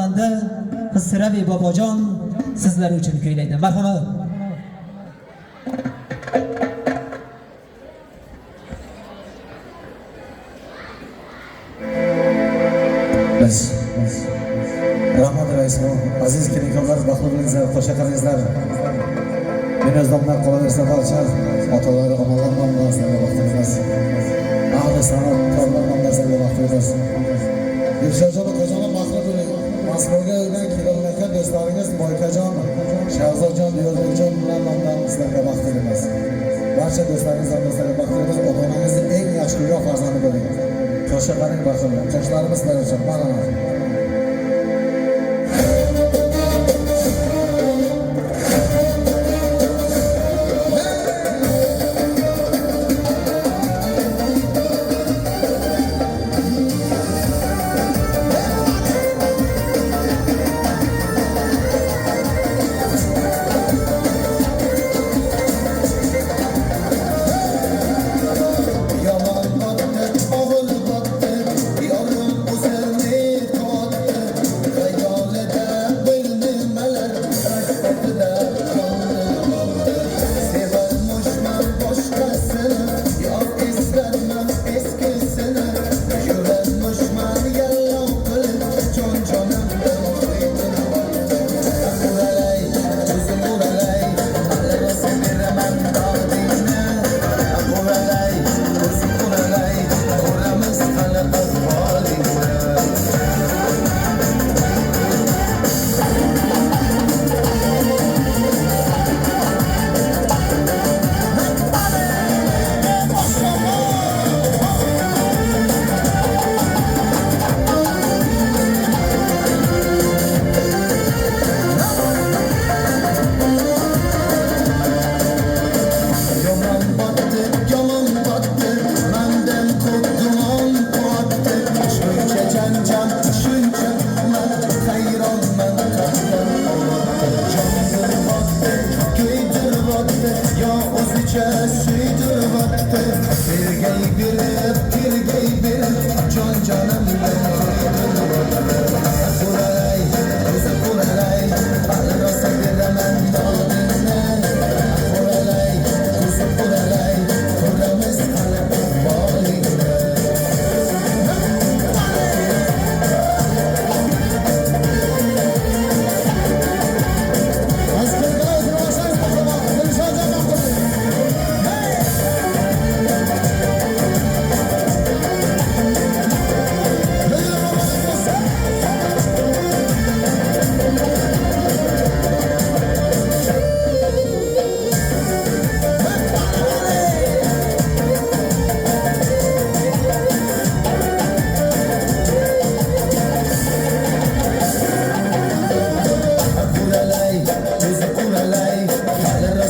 xonanda Hissiravi bobojon sizlar uchun kuylaydi. Marhamat. Rahmat Raisov, aziz kelikonlar, baxtli bo'linglar, qo'sha qilinglar. Men o'zimdan qolaversa barcha otalar, onalar nomlariga baxtimiz. Ahli san'at korxonalariga baxtimiz. Dilshodjon Qo'jajon baxtli bo'ling. Moskvaga kelgan do'stlaringiz Boykajon, Shahzodjon, Yo'ldekjon bilan nomdan sizlarga baxtimiz. Barcha do'stlaringizga baxtimiz. Ota-onangizning eng yaxshi yo'q farzandi bo'ling. Qo'sha qiling baxtli. Qo'shlarimiz sizlar uchun. Marhamat.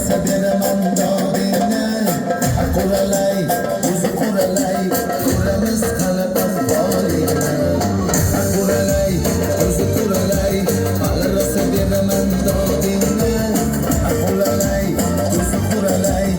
Sabir manda